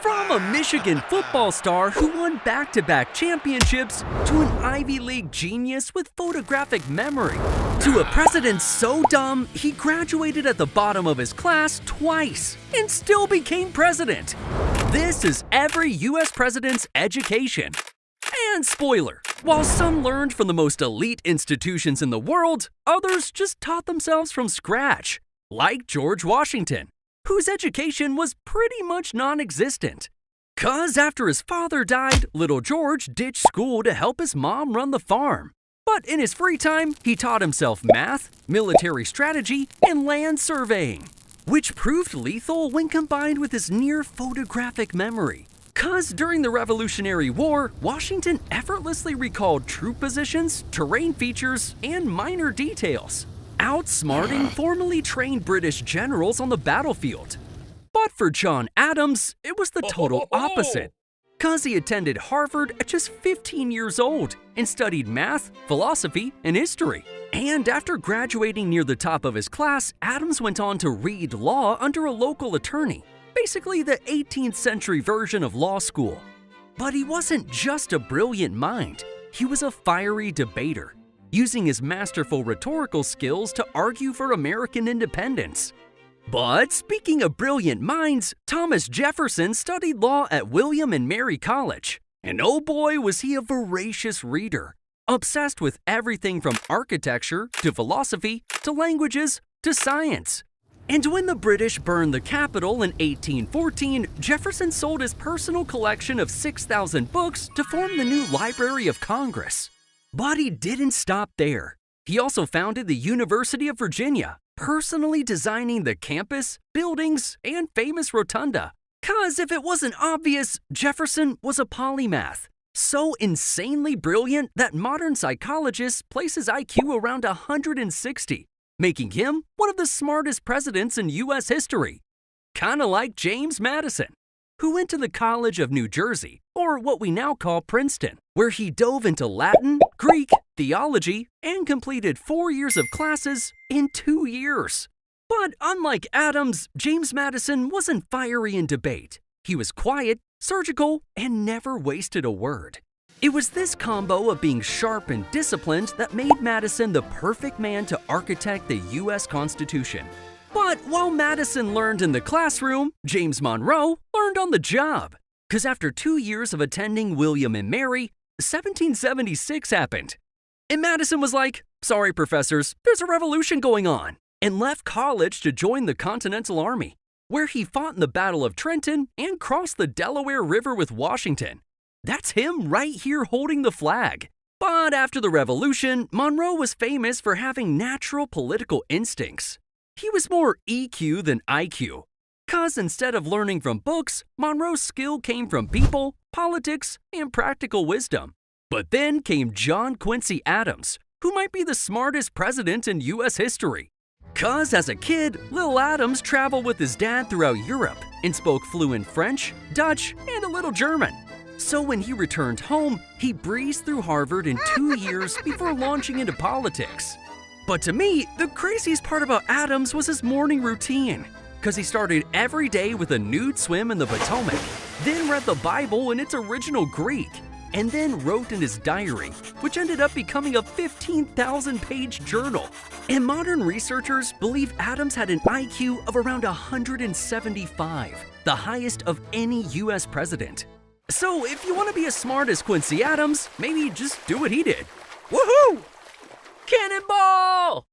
From a Michigan football star who won back-to-back championships, to an Ivy League genius with photographic memory, to a president so dumb he graduated at the bottom of his class twice and still became president. This is every US president's education. And spoiler, while some learned from the most elite institutions in the world, others just taught themselves from scratch, like George Washington, whose education was pretty much non-existent. 'Cause after his father died, little George ditched school to help his mom run the farm. But in his free time, he taught himself math, military strategy, and land surveying, which proved lethal when combined with his near photographic memory. 'Cause during the Revolutionary War, Washington effortlessly recalled troop positions, terrain features, and minor details, outsmarting formerly trained British generals on the battlefield. But for John Adams, it was the total opposite. 'Cause he attended Harvard at just 15 years old and studied math, philosophy, and history. And after graduating near the top of his class, Adams went on to read law under a local attorney, basically the 18th century version of law school. But he wasn't just a brilliant mind, he was a fiery debater, using his masterful rhetorical skills to argue for American independence. But speaking of brilliant minds, Thomas Jefferson studied law at William and Mary College, and oh boy was he a voracious reader, obsessed with everything from architecture to philosophy to languages to science. And when the British burned the Capitol in 1814, Jefferson sold his personal collection of 6,000 books to form the new Library of Congress. But he didn't stop there. He also founded the University of Virginia, personally designing the campus, buildings, and famous rotunda. 'Cause if it wasn't obvious, Jefferson was a polymath, so insanely brilliant that modern psychologists place his IQ around 160, making him one of the smartest presidents in US history. Kinda like James Madison, who went to the College of New Jersey, or what we now call Princeton, where he dove into Latin, Greek, theology, and completed 4 years of classes in 2 years. But unlike Adams, James Madison wasn't fiery in debate. He was quiet, surgical, and never wasted a word. It was this combo of being sharp and disciplined that made Madison the perfect man to architect the US Constitution. But while Madison learned in the classroom, James Monroe learned on the job. 'Cause after 2 years of attending William and Mary, 1776 happened. And Madison was like, "Sorry, professors, there's a revolution going on," and left college to join the Continental Army, where he fought in the Battle of Trenton and crossed the Delaware River with Washington. That's him right here holding the flag. But after the revolution, Monroe was famous for having natural political instincts. He was more EQ than IQ. 'Cause instead of learning from books, Monroe's skill came from people, politics, and practical wisdom. But then came John Quincy Adams, who might be the smartest president in US history. 'Cause as a kid, Lil Adams traveled with his dad throughout Europe and spoke fluent French, Dutch, and a little German. So when he returned home, he breezed through Harvard in 2 years before launching into politics. But to me, the craziest part about Adams was his morning routine. 'Cause he started every day with a nude swim in the Potomac, then read the Bible in its original Greek, and then wrote in his diary, which ended up becoming a 15,000-page journal. And modern researchers believe Adams had an IQ of around 175, the highest of any US president. So if you want to be as smart as Quincy Adams, maybe just do what he did. Woohoo! Cannonball!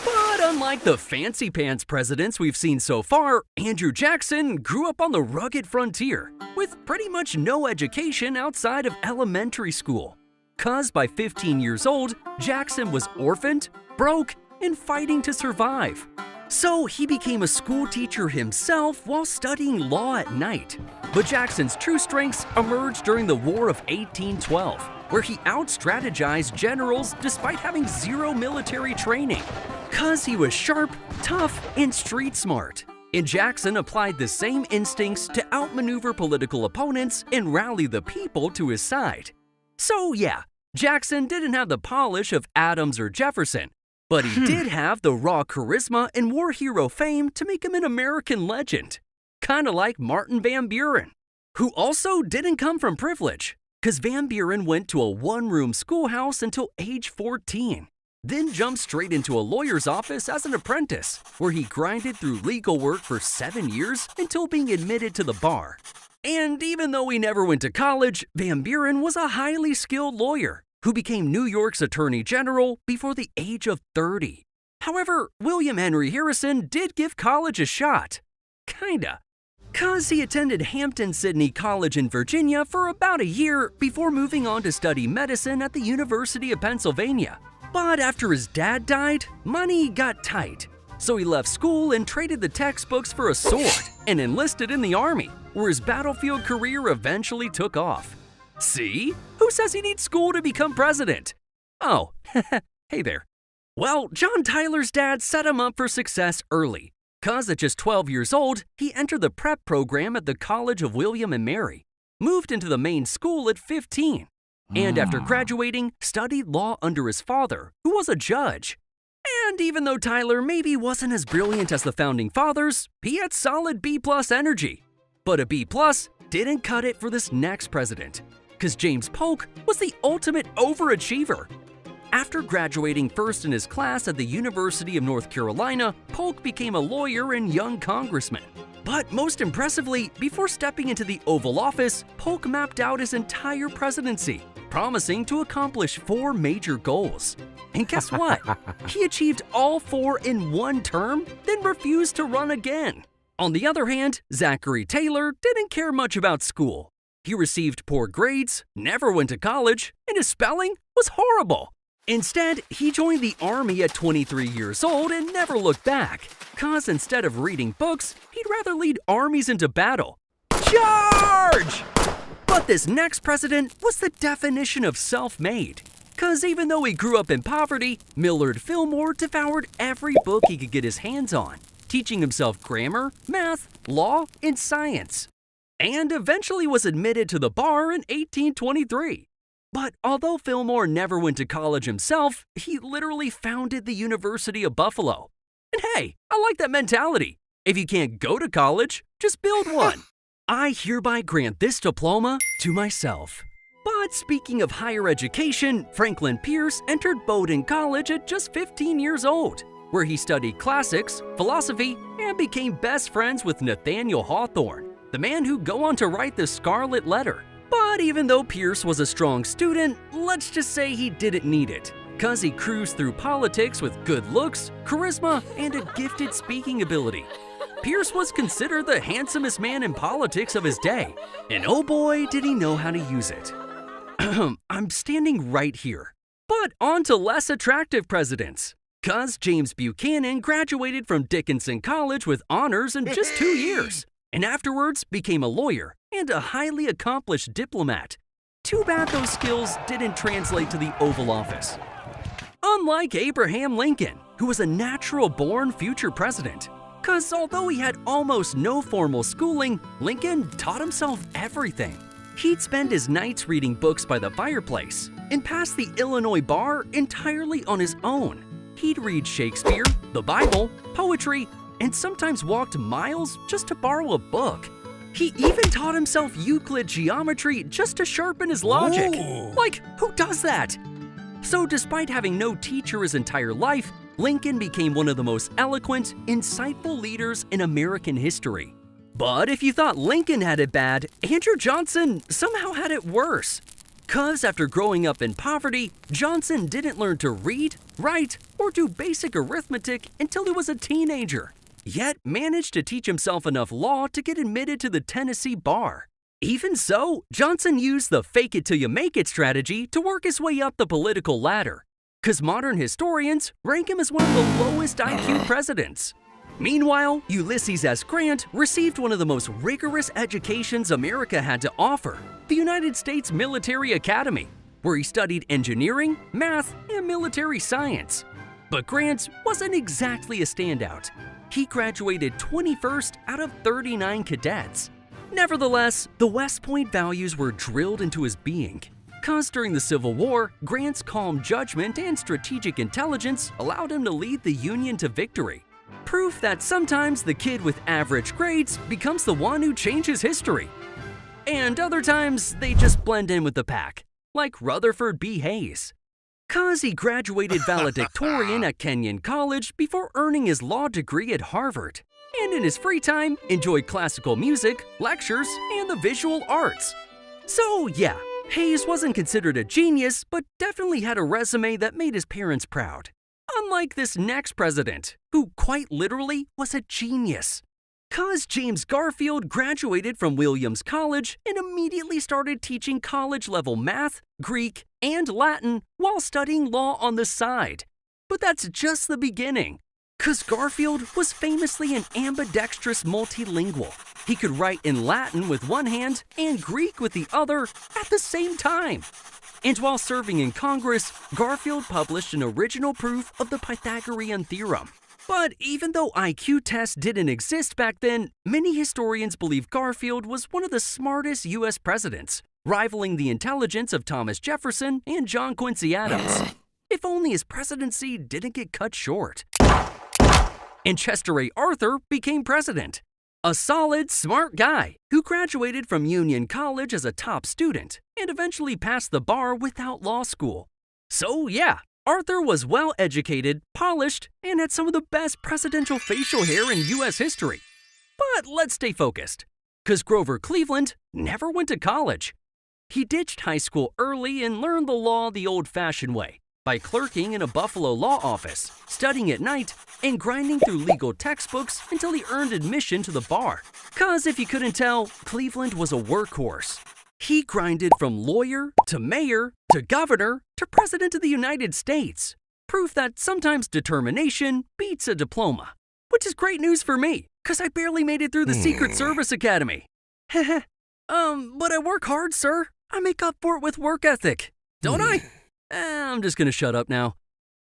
But unlike the fancy pants presidents we've seen so far, Andrew Jackson grew up on the rugged frontier with pretty much no education outside of elementary school. 'Cause by 15 years old, Jackson was orphaned, broke, and fighting to survive. So he became a school teacher himself while studying law at night. But Jackson's true strengths emerged during the War of 1812, where he out-strategized generals despite having zero military training. 'Cause he was sharp, tough, and street smart. And Jackson applied the same instincts to outmaneuver political opponents and rally the people to his side. So yeah, Jackson didn't have the polish of Adams or Jefferson, but he did have the raw charisma and war hero fame to make him an American legend. kinda like Martin Van Buren, who also didn't come from privilege, cause Van Buren went to a one-room schoolhouse until age 14, then jumped straight into a lawyer's office as an apprentice, where he grinded through legal work for 7 years until being admitted to the bar. And even though he never went to college, Van Buren was a highly skilled lawyer who became New York's Attorney General before the age of 30. However, William Henry Harrison did give college a shot. Kinda. Cause he attended Hampton-Sydney College in Virginia for about a year before moving on to study medicine at the University of Pennsylvania. But after his dad died, money got tight. So he left school and traded the textbooks for a sword and enlisted in the army, where his battlefield career eventually took off. See? Who says he needs school to become president? Oh, hey there. Well, John Tyler's dad set him up for success early. Cause at just 12 years old, he entered the prep program at the College of William and Mary, moved into the main school at 15, and after graduating, studied law under his father, who was a judge. And even though Tyler maybe wasn't as brilliant as the founding fathers, he had solid B-plus energy. But a B-plus didn't cut it for this next president, cause James Polk was the ultimate overachiever. After graduating first in his class at the University of North Carolina, Polk became a lawyer and young congressman. But most impressively, before stepping into the Oval Office, Polk mapped out his entire presidency, promising to accomplish 4 major goals. And guess what? He achieved all 4 in one term, then refused to run again. On the other hand, Zachary Taylor didn't care much about school. He received poor grades, never went to college, and his spelling was horrible. Instead, he joined the army at 23 years old and never looked back, cause instead of reading books, he'd rather lead armies into battle. Charge! But this next president was the definition of self-made, cause even though he grew up in poverty, Millard Fillmore devoured every book he could get his hands on, teaching himself grammar, math, law, and science, and eventually was admitted to the bar in 1823. But although Fillmore never went to college himself, he literally founded the University of Buffalo. And hey, I like that mentality. If you can't go to college, just build one. I hereby grant this diploma to myself. But speaking of higher education, Franklin Pierce entered Bowdoin College at just 15 years old, where he studied classics, philosophy, and became best friends with Nathaniel Hawthorne, the man who'd go on to write the Scarlet Letter. But even though Pierce was a strong student, let's just say he didn't need it, cause he cruised through politics with good looks, charisma, and a gifted speaking ability. Pierce was considered the handsomest man in politics of his day, and oh boy did he know how to use it. I'm standing right here. But on to less attractive presidents, cause James Buchanan graduated from Dickinson College with honors in just 2 years, and afterwards became a lawyer and a highly accomplished diplomat. Too bad those skills didn't translate to the Oval Office. Unlike Abraham Lincoln, who was a natural-born future president, cause although he had almost no formal schooling, Lincoln taught himself everything. He'd spend his nights reading books by the fireplace and pass the Illinois bar entirely on his own. He'd read Shakespeare, the Bible, poetry, and sometimes walked miles just to borrow a book. He even taught himself Euclid geometry just to sharpen his logic. Ooh. Like, who does that? So despite having no teacher his entire life, Lincoln became one of the most eloquent, insightful leaders in American history. But if you thought Lincoln had it bad, Andrew Johnson somehow had it worse. Cause after growing up in poverty, Johnson didn't learn to read, write, or do basic arithmetic until he was a teenager, yet managed to teach himself enough law to get admitted to the Tennessee bar. Even so, Johnson used the fake it till you make it strategy to work his way up the political ladder, cause modern historians rank him as one of the lowest IQ presidents. Meanwhile, Ulysses S. Grant received one of the most rigorous educations America had to offer, the United States Military Academy, where he studied engineering, math, and military science. But Grant wasn't exactly a standout. He graduated 21st out of 39 cadets. Nevertheless, the West Point values were drilled into his being, cause during the Civil War, Grant's calm judgment and strategic intelligence allowed him to lead the Union to victory. Proof that sometimes the kid with average grades becomes the one who changes history. And other times, they just blend in with the pack, like Rutherford B. Hayes. 'Cause he graduated valedictorian at Kenyon College before earning his law degree at Harvard. And in his free time, enjoyed classical music, lectures, and the visual arts. So yeah, Hayes wasn't considered a genius, but definitely had a resume that made his parents proud. Unlike this next president, who quite literally was a genius. 'Cause James Garfield graduated from Williams College and immediately started teaching college-level math, Greek, and Latin while studying law on the side. But that's just the beginning. 'Cause Garfield was famously an ambidextrous multilingual. He could write in Latin with one hand and Greek with the other at the same time. And while serving in Congress, Garfield published an original proof of the Pythagorean theorem. But even though IQ tests didn't exist back then, many historians believe Garfield was one of the smartest U.S. presidents, rivaling the intelligence of Thomas Jefferson and John Quincy Adams. If only his presidency didn't get cut short. And Chester A. Arthur became president. A solid, smart guy who graduated from Union College as a top student and eventually passed the bar without law school. So yeah, Arthur was well-educated, polished, and had some of the best presidential facial hair in U.S. history. But let's stay focused, 'cause Grover Cleveland never went to college. He ditched high school early and learned the law the old-fashioned way, by clerking in a Buffalo law office, studying at night, and grinding through legal textbooks until he earned admission to the bar. 'Cause if you couldn't tell, Cleveland was a workhorse. He grinded from lawyer to mayor to governor to president of the United States. Proof that sometimes determination beats a diploma. Which is great news for me, 'cause I barely made it through the Secret Service Academy. Heh but I work hard, sir. I make up for it with work ethic. Don't I? I'm just gonna shut up now.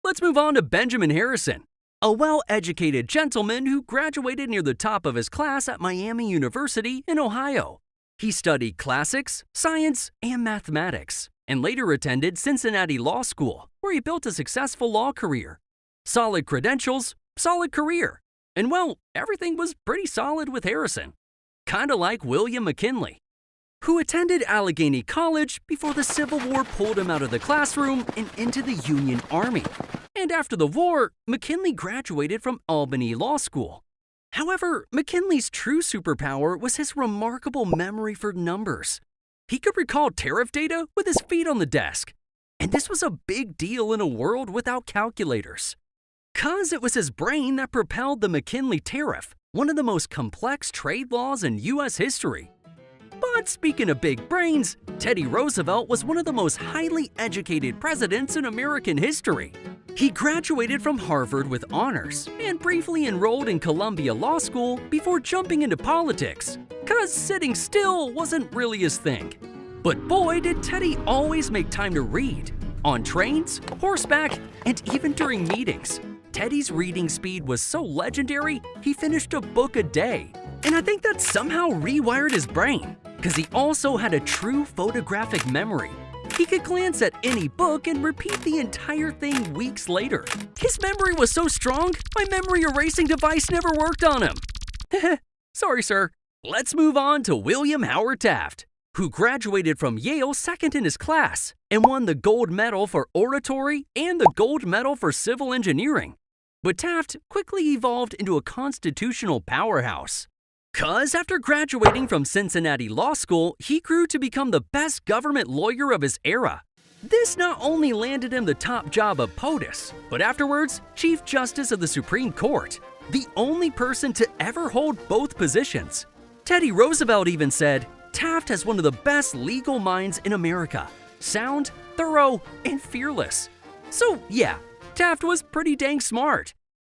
Let's move on to Benjamin Harrison, a well-educated gentleman who graduated near the top of his class at Miami University in Ohio. He studied classics, science, and mathematics, and later attended Cincinnati Law School, where he built a successful law career. Solid credentials, solid career. And well, everything was pretty solid with Harrison. Kinda like William McKinley, who attended Allegheny College before the Civil War pulled him out of the classroom and into the Union Army. And after the war, McKinley graduated from Albany Law School. However, McKinley's true superpower was his remarkable memory for numbers. He could recall tariff data with his feet on the desk. And this was a big deal in a world without calculators. 'Cause it was his brain that propelled the McKinley Tariff, one of the most complex trade laws in U.S. history. But speaking of big brains, Teddy Roosevelt was one of the most highly educated presidents in American history. He graduated from Harvard with honors and briefly enrolled in Columbia Law School before jumping into politics, 'cause sitting still wasn't really his thing. But boy, did Teddy always make time to read. On trains, horseback, and even during meetings. Teddy's reading speed was so legendary, he finished a book a day. And I think that somehow rewired his brain, 'cause he also had a true photographic memory. He could glance at any book and repeat the entire thing weeks later. His memory was so strong, my memory erasing device never worked on him. Sorry, sir. Let's move on to William Howard Taft, who graduated from Yale second in his class and won the gold medal for oratory and the gold medal for civil engineering. But Taft quickly evolved into a constitutional powerhouse. 'Cause after graduating from Cincinnati Law School, he grew to become the best government lawyer of his era. This not only landed him the top job of POTUS, but afterwards, Chief Justice of the Supreme Court, the only person to ever hold both positions. Teddy Roosevelt even said, "Taft has one of the best legal minds in America. Sound, thorough, and fearless." So yeah, Taft was pretty dang smart.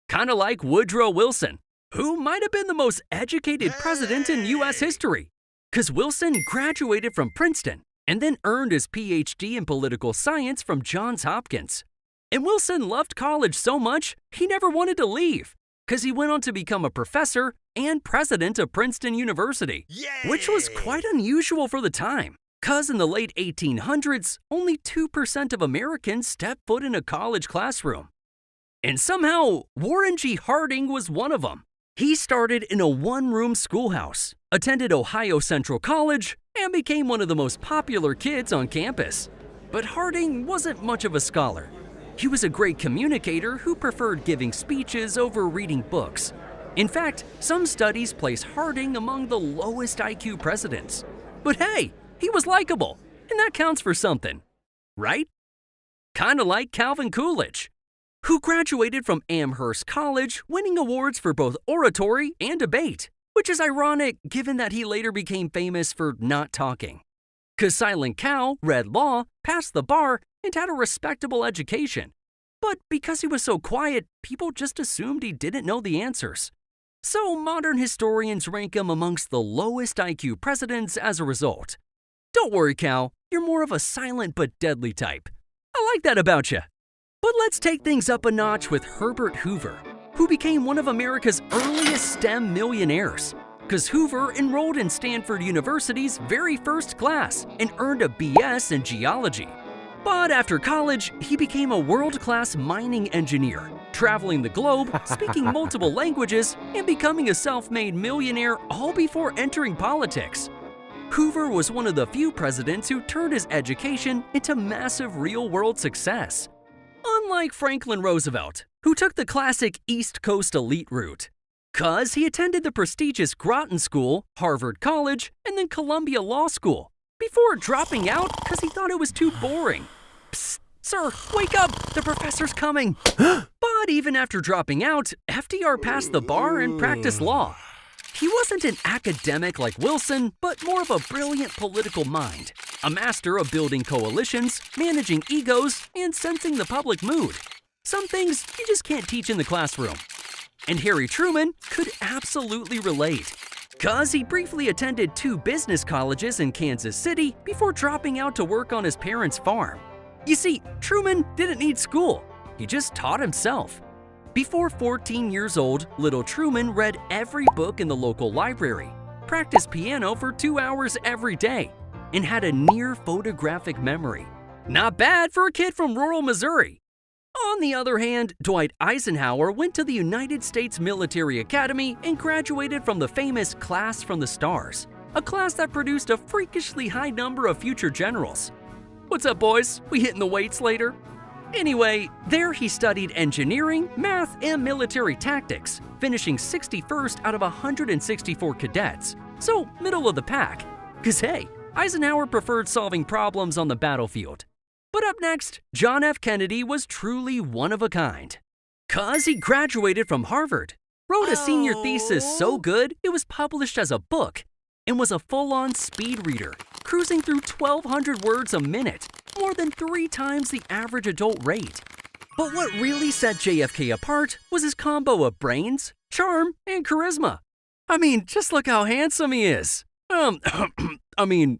Kinda like Woodrow Wilson, who might have been the most educated president in U.S. history. 'Cause Wilson graduated from Princeton and then earned his Ph.D. in political science from Johns Hopkins. And Wilson loved college so much, he never wanted to leave, 'cause he went on to become a professor and president of Princeton University, which was quite unusual for the time. 'Cause in the late 1800s, only 2% of Americans stepped foot in a college classroom. And somehow, Warren G. Harding was one of them. He started in a one-room schoolhouse, attended Ohio Central College, and became one of the most popular kids on campus. But Harding wasn't much of a scholar. He was a great communicator who preferred giving speeches over reading books. In fact, some studies place Harding among the lowest IQ presidents. But hey, he was likable, and that counts for something, right? Kinda like Calvin Coolidge, who graduated from Amherst College, winning awards for both oratory and debate, which is ironic given that he later became famous for not talking. 'Cause Silent Cow read law, passed the bar, and had a respectable education. But because he was so quiet, people just assumed he didn't know the answers. So modern historians rank him amongst the lowest IQ presidents as a result. Don't worry, Cal, you're more of a silent but deadly type. I like that about you. But let's take things up a notch with Herbert Hoover, who became one of America's earliest STEM millionaires. 'Cause Hoover enrolled in Stanford University's very first class and earned a BS in geology. But after college, he became a world-class mining engineer, traveling the globe, speaking multiple languages, and becoming a self-made millionaire all before entering politics. Hoover was one of the few presidents who turned his education into massive real-world success. Unlike Franklin Roosevelt, who took the classic East Coast elite route. 'Cause he attended the prestigious Groton School, Harvard College, and then Columbia Law School, before dropping out because he thought it was too boring. Psst, sir, wake up! The professor's coming! But even after dropping out, FDR passed the bar and practiced law. He wasn't an academic like Wilson, but more of a brilliant political mind, a master of building coalitions, managing egos, and sensing the public mood. Some things you just can't teach in the classroom. And Harry Truman could absolutely relate, 'cause he briefly attended 2 business colleges in Kansas City before dropping out to work on his parents' farm. You see, Truman didn't need school, he just taught himself. Before 14 years old, little Truman read every book in the local library, practiced piano for 2 hours every day, and had a near photographic memory. Not bad for a kid from rural Missouri. On the other hand, Dwight Eisenhower went to the United States Military Academy and graduated from the famous Class from the Stars, a class that produced a freakishly high number of future generals. What's up, boys? We hitting the weights later? Anyway, there he studied engineering, math, and military tactics, finishing 61st out of 164 cadets, so middle of the pack. 'Cause hey, Eisenhower preferred solving problems on the battlefield. But up next, John F. Kennedy was truly one of a kind. 'Cause he graduated from Harvard, wrote a senior thesis so good it was published as a book, and was a full-on speed reader, cruising through 1,200 words a minute, more than 3 times the average adult rate. But what really set JFK apart was his combo of brains, charm, and charisma. I mean, just look how handsome he is.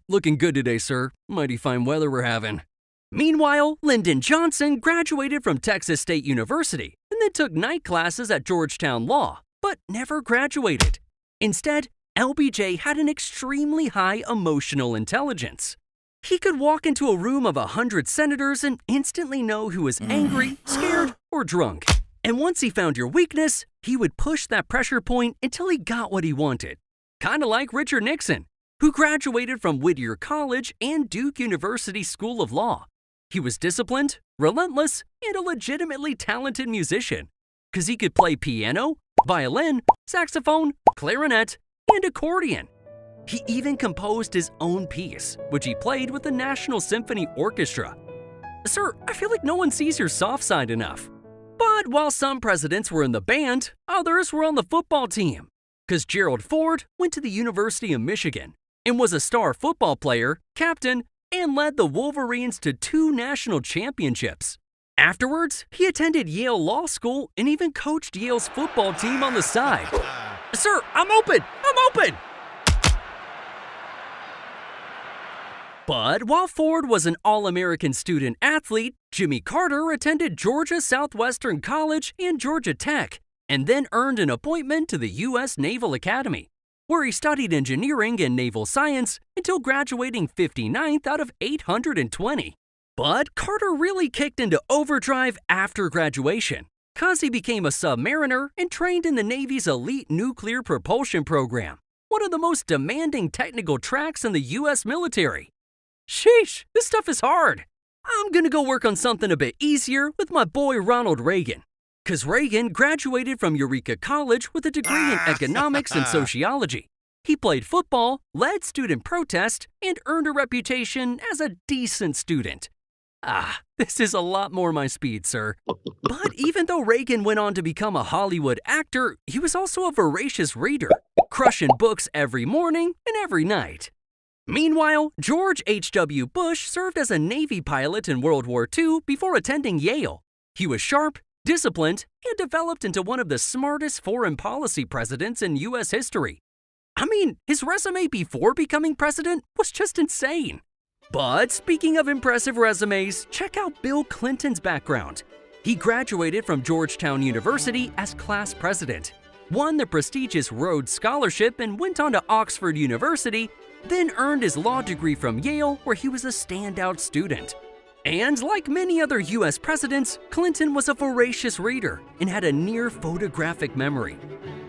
Looking good today, sir. Mighty fine weather we're having. Meanwhile, Lyndon Johnson graduated from Texas State University and then took night classes at Georgetown Law, but never graduated. Instead, LBJ had an extremely high emotional intelligence. He could walk into a room of 100 senators and instantly know who was angry, scared, or drunk. And once he found your weakness, he would push that pressure point until he got what he wanted. Kinda like Richard Nixon, who graduated from Whittier College and Duke University School of Law. He was disciplined, relentless, and a legitimately talented musician, 'cause he could play piano, violin, saxophone, clarinet, and accordion. He even composed his own piece, which he played with the National Symphony Orchestra. Sir, I feel like no one sees your soft side enough. But while some presidents were in the band, others were on the football team. 'Cause Gerald Ford went to the University of Michigan and was a star football player, captain, and led the Wolverines to 2 national championships. Afterwards, he attended Yale Law School and even coached Yale's football team on the side. Sir, I'm open! I'm open! But while Ford was an All-American student athlete, Jimmy Carter attended Georgia Southwestern College and Georgia Tech, and then earned an appointment to the U.S. Naval Academy, where he studied engineering and naval science until graduating 59th out of 820. But Carter really kicked into overdrive after graduation, 'cause he became a submariner and trained in the Navy's elite nuclear propulsion program, one of the most demanding technical tracks in the US military. Sheesh, this stuff is hard. I'm gonna go work on something a bit easier with my boy Ronald Reagan. 'Cause Reagan graduated from Eureka College with a degree in economics and sociology. He played football, led student protest, and earned a reputation as a decent student. This is a lot more my speed, sir. But even though Reagan went on to become a Hollywood actor, he was also a voracious reader, crushing books every morning and every night. Meanwhile, George H.W. Bush served as a Navy pilot in World War II before attending Yale. He was sharp, disciplined, and developed into one of the smartest foreign policy presidents in U.S. history. I mean, his resume before becoming president was just insane. But speaking of impressive resumes, check out Bill Clinton's background. He graduated from Georgetown University as class president, won the prestigious Rhodes Scholarship and went on to Oxford University, then earned his law degree from Yale where he was a standout student. And like many other US presidents, Clinton was a voracious reader and had a near photographic memory.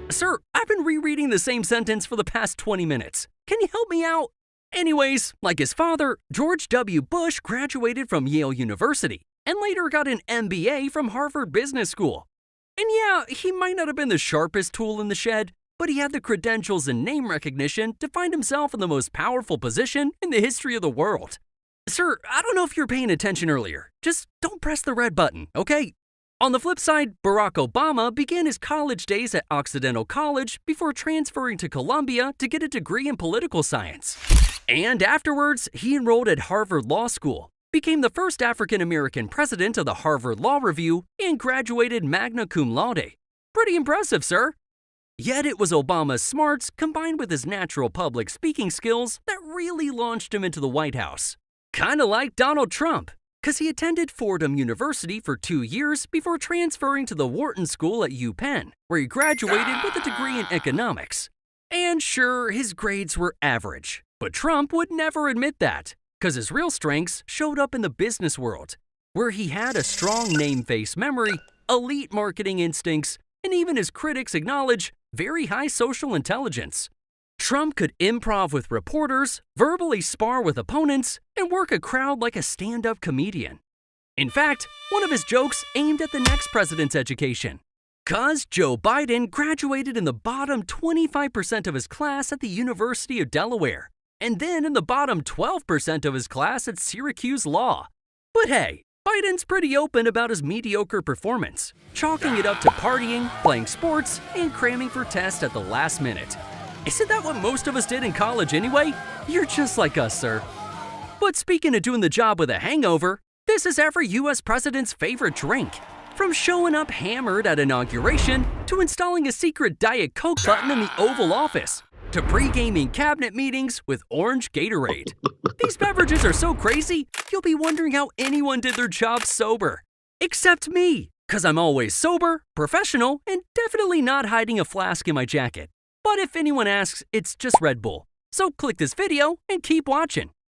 Sir, I've been rereading the same sentence for the past 20 minutes. Can you help me out? Anyways, like his father, George W. Bush graduated from Yale University and later got an MBA from Harvard Business School. And yeah, he might not have been the sharpest tool in the shed, but he had the credentials and name recognition to find himself in the most powerful position in the history of the world. Sir, I don't know if you were paying attention earlier. Just don't press the red button, okay? On the flip side, Barack Obama began his college days at Occidental College before transferring to Columbia to get a degree in political science. And afterwards, he enrolled at Harvard Law School, became the first African-American president of the Harvard Law Review, and graduated magna cum laude. Pretty impressive, sir. Yet it was Obama's smarts combined with his natural public speaking skills that really launched him into the White House. Kinda like Donald Trump, 'cause he attended Fordham University for 2 years before transferring to the Wharton School at UPenn, where he graduated with a degree in economics. And sure, his grades were average, but Trump would never admit that, 'cause his real strengths showed up in the business world, where he had a strong name-face memory, elite marketing instincts, and even his critics acknowledge very high social intelligence. Trump could improv with reporters, verbally spar with opponents, and work a crowd like a stand-up comedian. In fact, one of his jokes aimed at the next president's education. 'Cause Joe Biden graduated in the bottom 25% of his class at the University of Delaware, and then in the bottom 12% of his class at Syracuse Law. But hey, Biden's pretty open about his mediocre performance, chalking it up to partying, playing sports, and cramming for tests at the last minute. Isn't that what most of us did in college anyway? You're just like us, sir. But speaking of doing the job with a hangover, this is every US president's favorite drink. From showing up hammered at inauguration, to installing a secret Diet Coke button in the Oval Office, to pre-gaming cabinet meetings with orange Gatorade. These beverages are so crazy, you'll be wondering how anyone did their job sober. Except me, 'cause I'm always sober, professional, and definitely not hiding a flask in my jacket. But if anyone asks, it's just Red Bull. So click this video and keep watching.